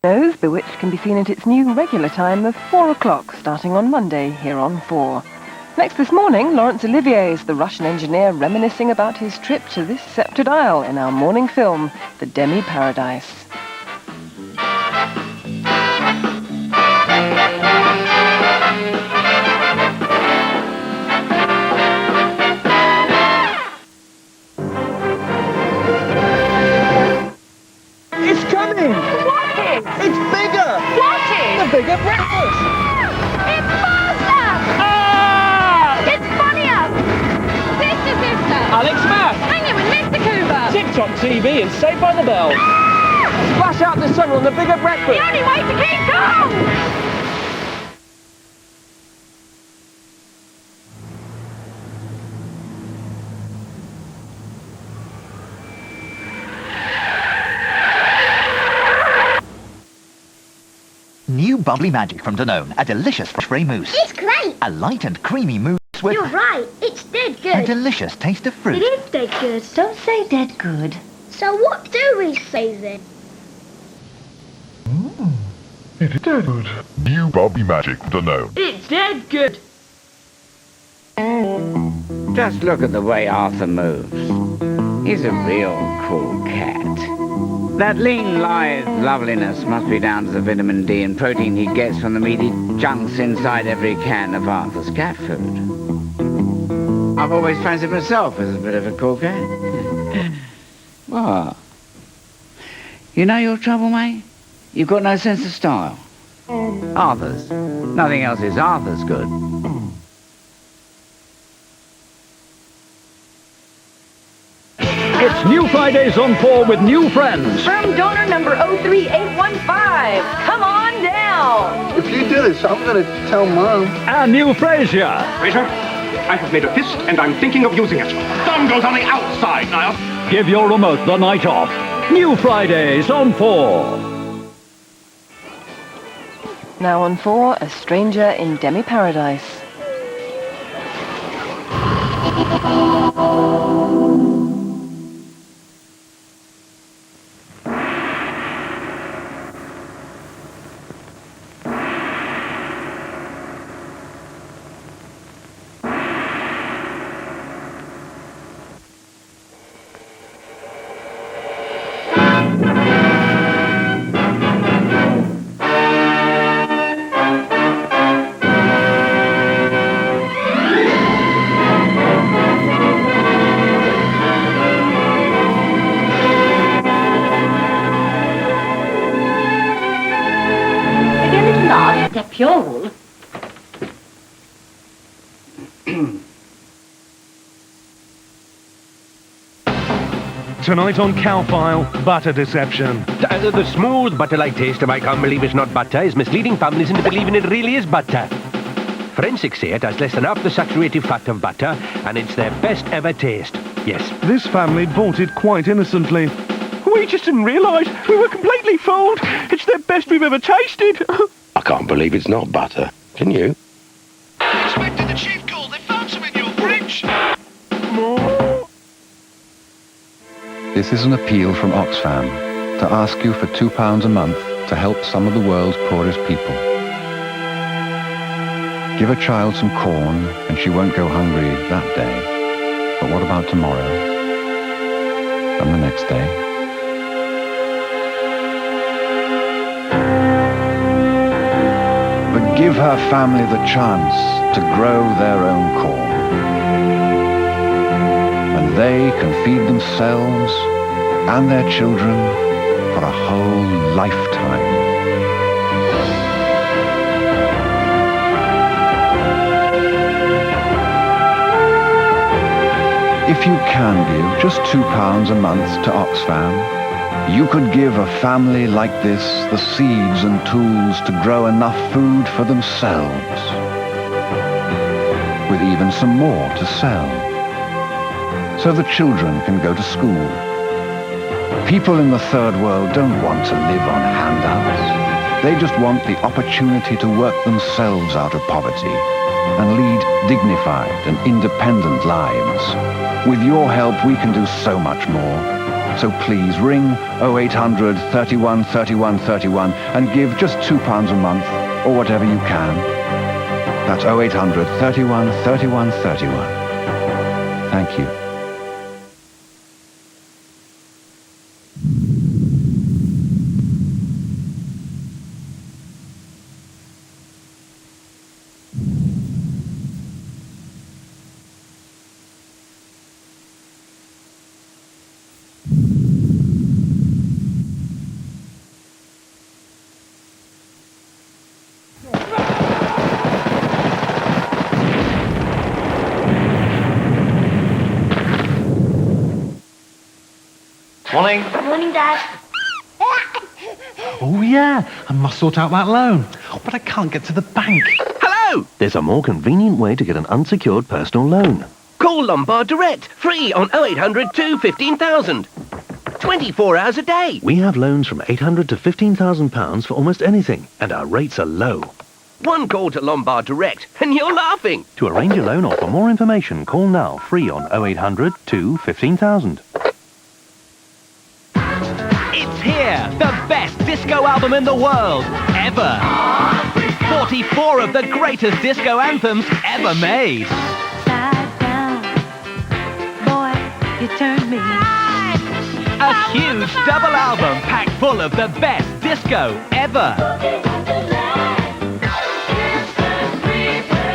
Bewitched can be seen at its new regular time of 4 o'clock, starting on Monday here on 4. Next this morning, Laurence Olivier is the Russian engineer reminiscing about his trip to this sceptred isle in our morning film, The Demi-Paradise. It's coming! What is? It's bigger! What is? The bigger breakfast! It's faster! Ah! It's funnier! Sister! Alex Mack! Hanging with Mr. Cooper! TikTok TV and Saved by the Bell! Splash out the sun on the bigger breakfast! The only way to keep calm! New Bubbly Magic from Danone, a delicious spray mousse. It's great. A light and creamy mousse with You're right. It's dead good. a delicious taste of fruit. It is dead good. Don't say dead good. So what do we say then? It is dead good. New Bubbly Magic from Danone. It's dead good! Just look at the way Arthur moves. He's a real cool cat. That lean, lithe loveliness must be down to the vitamin D and protein he gets from the meaty chunks inside every can of Arthur's cat food. I've always fancied myself as a bit of a cool cat. What? You know your trouble, mate? You've got no sense of style. Arthur's. Nothing else is Arthur's good. It's New Fridays on 4 with new friends. From donor number 03815, come on down! If you do this, I'm going to tell Mom. And new Frasier. Frasier, I have made a fist and I'm thinking of using it. Thumb goes on the outside, Niall. Give your remote the night off. New Fridays on 4. Now on 4, A Stranger in Demi-Paradise. They're pure wool. Tonight on Cow File, butter deception. The smooth butter-like taste of I can't believe it's not butter is misleading families into believing it really is butter. Forensics say it has less than half the saturated fat of butter, and it's their best ever taste. Yes. This family bought it quite innocently. We just didn't realise. We were completely fooled. It's the best we've ever tasted. I can't believe it's not butter. Can you? Inspector, the chief called. They found some in your fridge. This is an appeal from Oxfam to ask you for £2 a month to help some of the world's poorest people. Give a child some corn and she won't go hungry that day. But what about tomorrow? And the next day? But give her family the chance to grow their own corn. And they can feed themselves and their children for a whole lifetime. If you can give just £2 a month to Oxfam, you could give a family like this the seeds and tools to grow enough food for themselves, with even some more to sell, so the children can go to school. People in the third world don't want to live on handouts. They just want the opportunity to work themselves out of poverty and lead dignified and independent lives. With your help, we can do so much more. So please ring 0800 31 31 31 and give just £2 a month, or whatever you can. That's 0800 31 31 31. Thank you. Morning. Morning, Dad. Oh, yeah, I must sort out that loan. But I can't get to the bank. Hello! There's a more convenient way to get an unsecured personal loan. Call Lombard Direct, free on 0800 215,000. 24 hours a day. We have loans from £800 to £15,000 for almost anything, and our rates are low. One call to Lombard Direct, and you're laughing. To arrange a loan or for more information, call now, free on 0800 215,000. It's here, the best disco album in the world, ever. 44 of the greatest disco anthems ever made. Side down, boy, you turned me. A huge double album packed full of the best disco ever.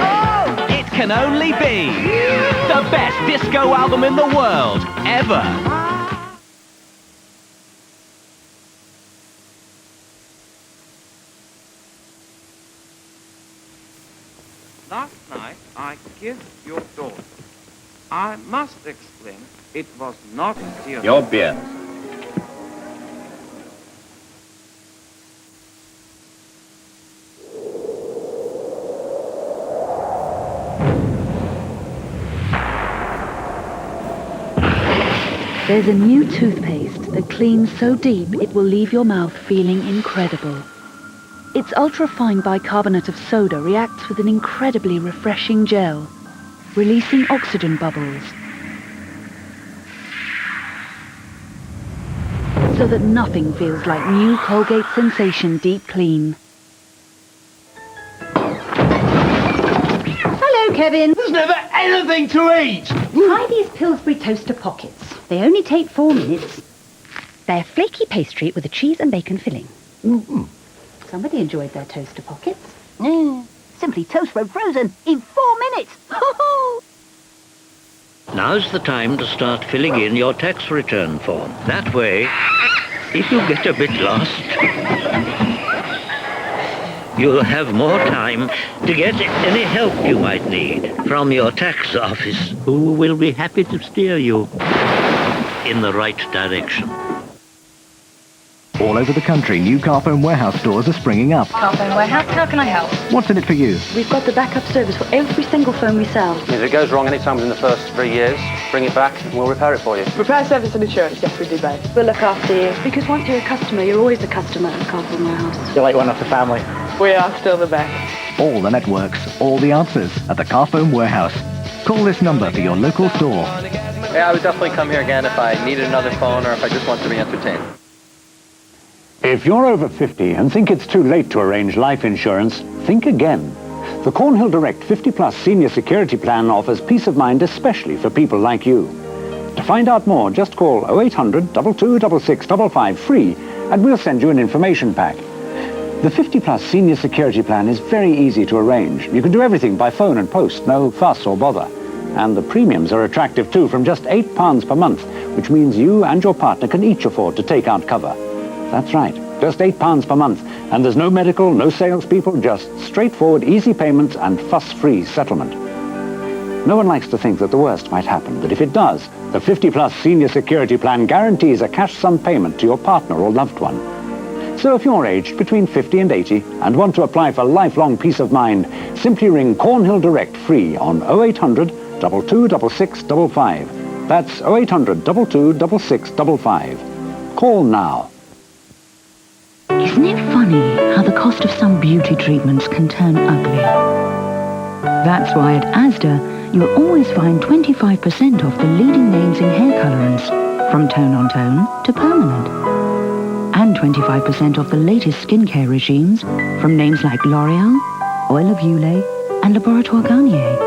Oh, it can only be the best disco album in the world ever. Last night I kissed your daughter. I must explain, it was not serious. Your beer. There's a new toothpaste that cleans so deep it will leave your mouth feeling incredible. Its ultra-fine bicarbonate of soda reacts with an incredibly refreshing gel, releasing oxygen bubbles, so that nothing feels like new Colgate Sensation Deep Clean. Hello, Kevin. There's never anything to eat. Try these Pillsbury toaster pockets. They only take 4 minutes. They're flaky pastry with a cheese and bacon filling. Somebody enjoyed their toaster pockets. Simply toast road frozen in 4 minutes. Now's the time to start filling in your tax return form. That way, if you get a bit lost, you'll have more time to get any help you might need from your tax office, who will be happy to steer you in the right direction. All over the country, new Carphone Warehouse stores are springing up. Carphone Warehouse, how can I help? What's in it for you? We've got the backup service for every single phone we sell. If it goes wrong any time within the first 3 years, bring it back and we'll repair it for you. Repair service and insurance, yes, we do both. We'll look after you. Because once you're a customer, you're always a customer at Carphone Warehouse. You're like one of the family. We are still the best. All the networks, all the answers at the Carphone Warehouse. Call this number for your local store. Yeah, I would definitely come here again if I needed another phone or if I just wanted to be entertained. If you're over 50 and think it's too late to arrange life insurance, think again. The Cornhill Direct 50+ Senior Security Plan offers peace of mind especially for people like you. To find out more, just call 0800 226655 free and we'll send you an information pack. The 50+ Senior Security Plan is very easy to arrange. You can do everything by phone and post, no fuss or bother. And the premiums are attractive too, from just £8 per month, which means you and your partner can each afford to take out cover. That's right, just £8 per month, and there's no medical, no salespeople, just straightforward, easy payments and fuss-free settlement. No one likes to think that the worst might happen, but if it does, the 50+ Senior Security Plan guarantees a cash sum payment to your partner or loved one. So if you're aged between 50 and 80 and want to apply for lifelong peace of mind, simply ring Cornhill Direct free on 0800 226655. That's 0800 226655. Call now. Isn't it funny how the cost of some beauty treatments can turn ugly? That's why at Asda, you'll always find 25% off the leading names in hair colorants. From tone-on-tone to permanent. And 25% off the latest skincare regimes from names like L'Oreal, Oil of Olay, and Laboratoire Garnier.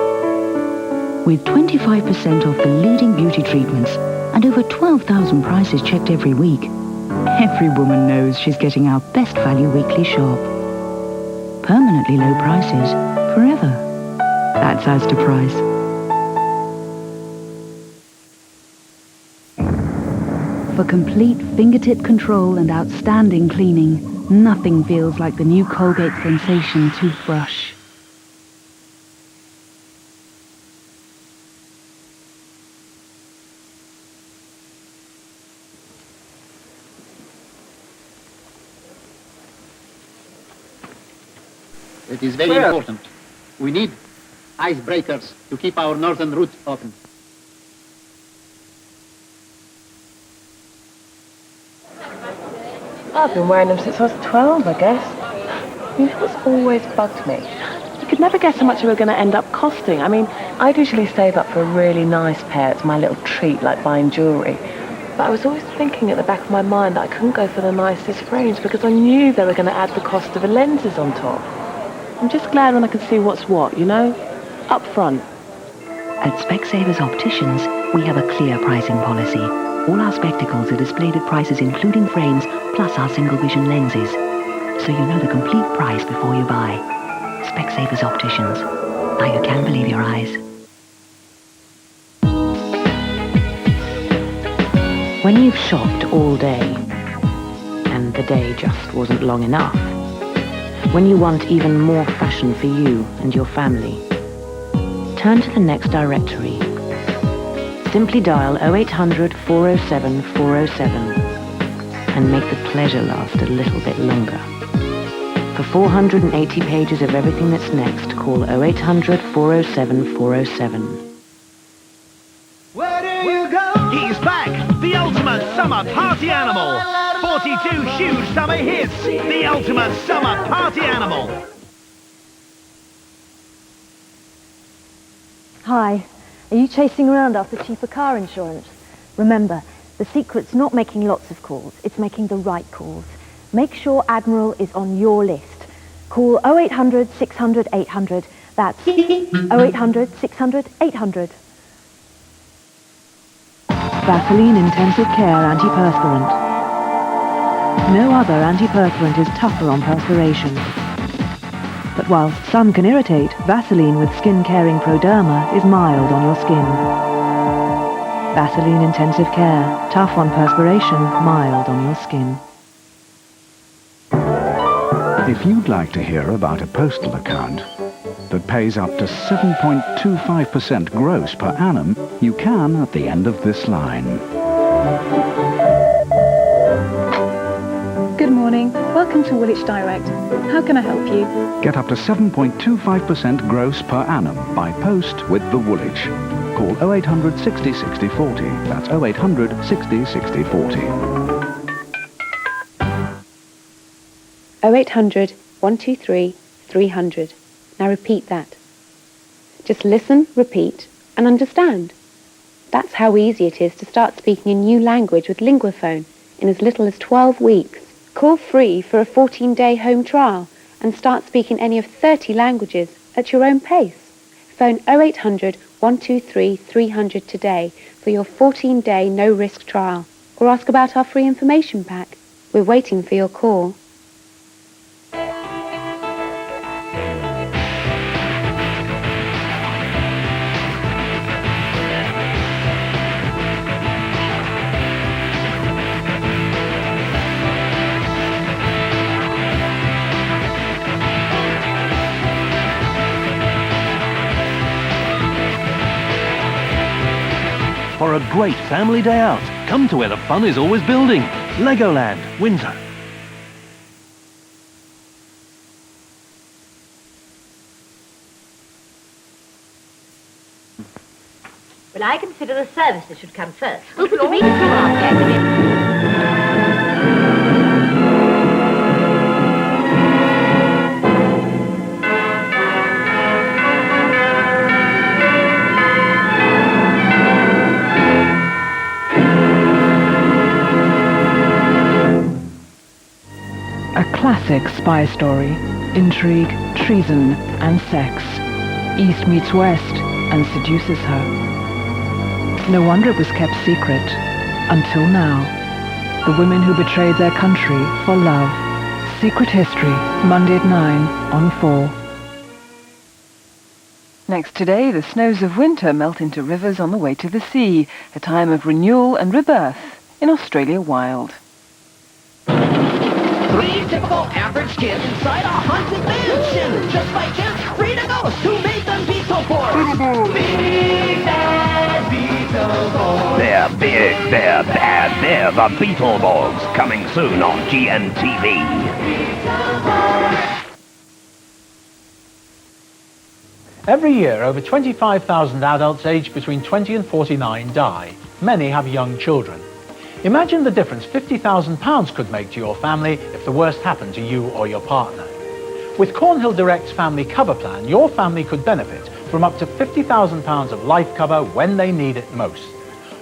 With 25% off the leading beauty treatments and over 12,000 prices checked every week, every woman knows she's getting our best value weekly shop. Permanently low prices, forever. That's Asda price. For complete fingertip control and outstanding cleaning, nothing feels like the new Colgate Sensation toothbrush. It is very important. We need icebreakers to keep our northern route open. I've been wearing them since I was 12, I guess. You know what's always bugged me? You could never guess how much they were going to end up costing. I mean, I'd usually save up for a really nice pair. It's my little treat, like buying jewellery. But I was always thinking at the back of my mind that I couldn't go for the nicest frames because I knew they were going to add the cost of the lenses on top. I'm just glad when I can see what's what, you know? Up front. At Specsavers Opticians, we have a clear pricing policy. All our spectacles are displayed at prices including frames, plus our single vision lenses. So you know the complete price before you buy. Specsavers Opticians. Now you can believe your eyes. When you've shopped all day, and the day just wasn't long enough, when you want even more fashion for you and your family, turn to the next directory. Simply dial 0800 407 407 and make the pleasure last a little bit longer. For 480 pages of everything that's next, call 0800 407 407. Where do you go? He's back, the ultimate summer party animal. 42 huge summer hits, the ultimate summer party animal. Hi, are you chasing around after cheaper car insurance? Remember, the secret's not making lots of calls, it's making the right calls. Make sure Admiral is on your list. Call 0800 600 800. That's 0800 600 800. Vaseline Intensive Care Antiperspirant. No other antiperspirant is tougher on perspiration. But whilst some can irritate, Vaseline with skin-caring Proderma is mild on your skin. Vaseline Intensive Care, tough on perspiration, mild on your skin. If you'd like to hear about a postal account that pays up to 7.25% gross per annum, you can at the end of this line. Good morning. Welcome to Woolwich Direct. How can I help you? Get up to 7.25% gross per annum by post with the Woolwich. Call 0800 60 60 40. That's 0800 60 60 40. 0800 123 300. Now repeat that. Just listen, repeat, and understand. That's how easy it is to start speaking a new language with Linguaphone in as little as 12 weeks. Call free for a 14-day home trial and start speaking any of 30 languages at your own pace. Phone 0800 123 300 today for your 14-day no-risk trial, or ask about our free information pack. We're waiting for your call. For a great family day out, come to where the fun is always building. Legoland Windsor. Well, I consider the services should come first. We'll put a read through our package. A classic spy story. Intrigue, treason, and sex. East meets West and seduces her. No wonder it was kept secret. Until now. The women who betrayed their country for love. Secret History, Monday at 9 on 4. Next today, the snows of winter melt into rivers on the way to the sea, a time of renewal and rebirth in Australia Wild. 3 typical average kids inside a haunted mansion. Just by chance, free to ghost who made them Beetleborgs. Big bad Beetleborgs. They're big, they're bad, they're the Beetleborgs, coming soon on GNTV. Every year, over 25,000 adults aged between 20 and 49 die. Many have young children. Imagine the difference £50,000 could make to your family if the worst happened to you or your partner. With Cornhill Direct's family cover plan, your family could benefit from up to £50,000 of life cover when they need it most.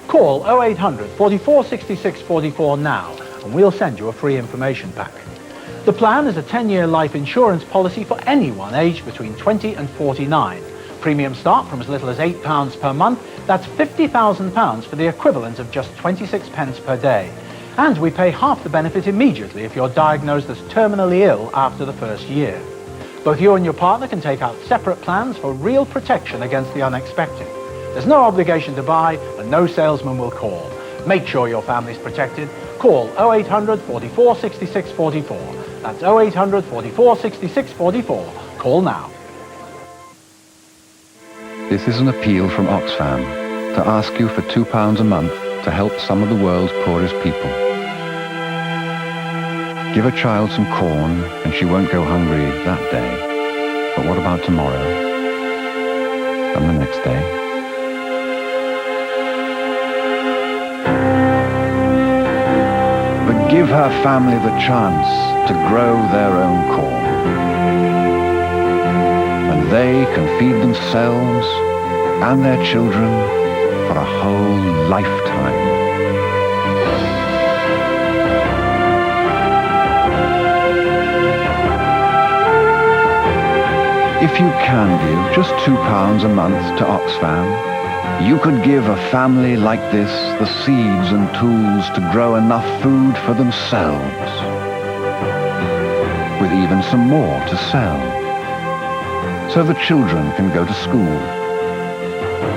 Call 0800 44 66 44 now and we'll send you a free information pack. The plan is a 10-year life insurance policy for anyone aged between 20 and 49. Premiums start from as little as £8 per month. That's £50,000 for the equivalent of just 26 pence per day. And we pay half the benefit immediately if you're diagnosed as terminally ill after the first year. Both you and your partner can take out separate plans for real protection against the unexpected. There's no obligation to buy and no salesman will call. Make sure your family's protected. Call 0800 44 66 44. That's 0800 44 66 44. Call now. This is an appeal from Oxfam to ask you for £2 a month to help some of the world's poorest people. Give a child some corn and she won't go hungry that day. But what about tomorrow? And the next day? But give her family the chance to grow their own corn. And they can feed themselves and their children for a whole lifetime. If you can give just £2 a month to Oxfam, you could give a family like this the seeds and tools to grow enough food for themselves, with even some more to sell, so the children can go to school.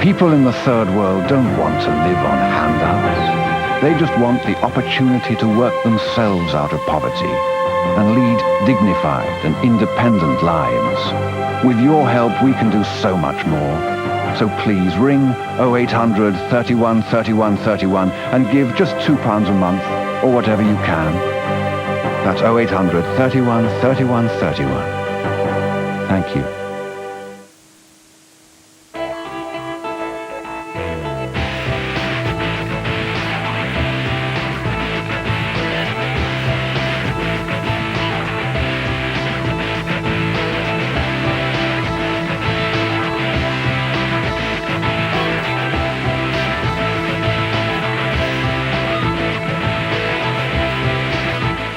People in the third world don't want to live on handouts. They just want the opportunity to work themselves out of poverty and lead dignified and independent lives. With your help, we can do so much more. So please ring 0800 31 31 31 and give just £2 a month, or whatever you can. That's 0800 31 31 31. Thank you.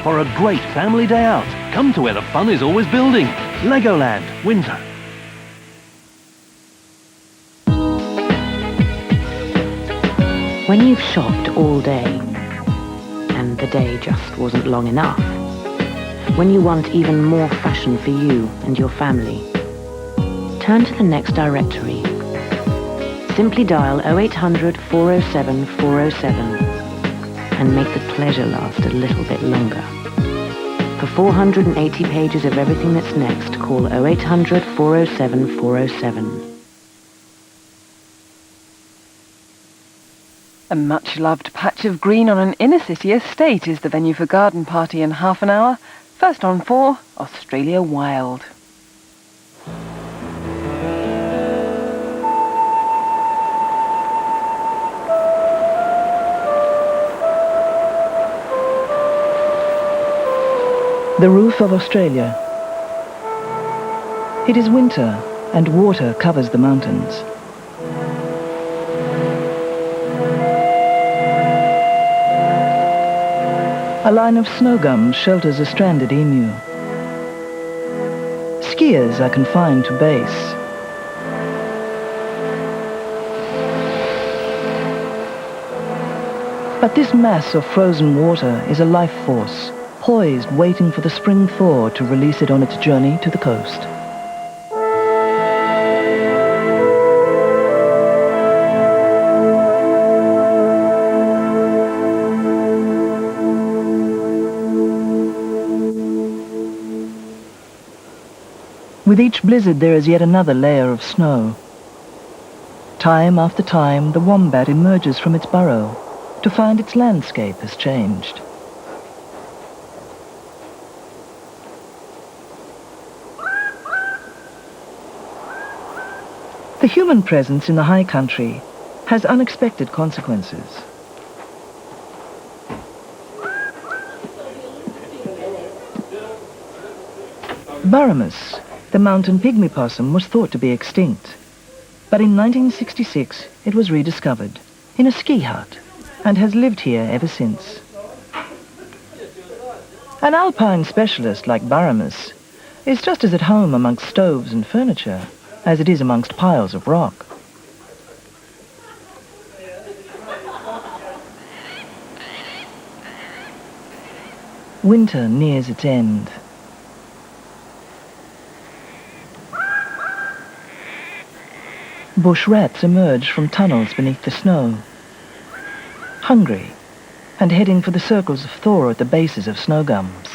For a great family day out, come to where the fun is always building. Legoland Windsor. When you've shopped all day, and the day just wasn't long enough, when you want even more fashion for you and your family, turn to the next directory. Simply dial 0800 407 407 and make the pleasure last a little bit longer. For 480 pages of everything that's next, call 0800 407 407. A much-loved patch of green on an inner-city estate is the venue for garden party in half an hour. First on 4, Australia Wild. The roof of Australia. It is winter, and water covers the mountains. A line of snow gums shelters a stranded emu. Skiers are confined to base. But this mass of frozen water is a life force, poised waiting for the spring thaw to release it on its journey to the coast. With each blizzard there is yet another layer of snow. Time after time the wombat emerges from its burrow to find its landscape has changed. The human presence in the high country has unexpected consequences. Baramus, the mountain pygmy possum, was thought to be extinct. But in 1966 it was rediscovered in a ski hut and has lived here ever since. An alpine specialist like Baramus is just as at home amongst stoves and furniture as it is amongst piles of rock. Winter nears its end. Bush rats emerge from tunnels beneath the snow, hungry and heading for the circles of thaw at the bases of snow gums.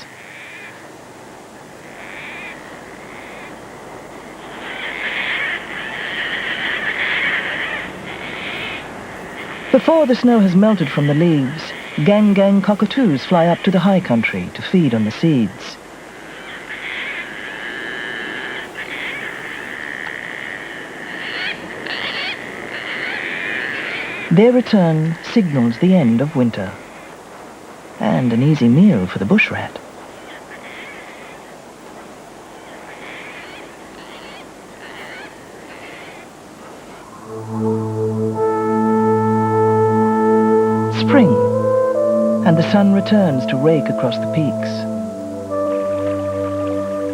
Before the snow has melted from the leaves, gang cockatoos fly up to the high country to feed on the seeds. Their return signals the end of winter, and an easy meal for the bush rat. Spring, and the sun returns to rake across the peaks.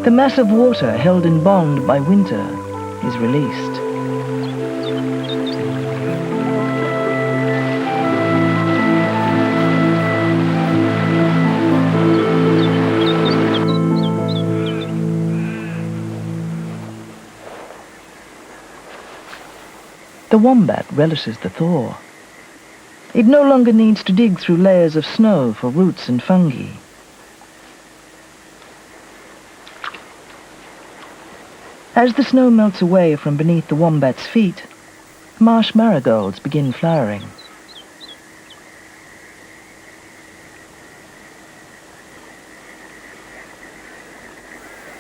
The mass of water held in bond by winter is released. The wombat relishes the thaw. It no longer needs to dig through layers of snow for roots and fungi. As the snow melts away from beneath the wombat's feet, marsh marigolds begin flowering.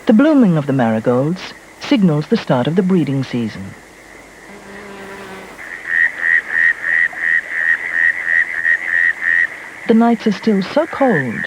The blooming of the marigolds signals the start of the breeding season. The nights are still so cold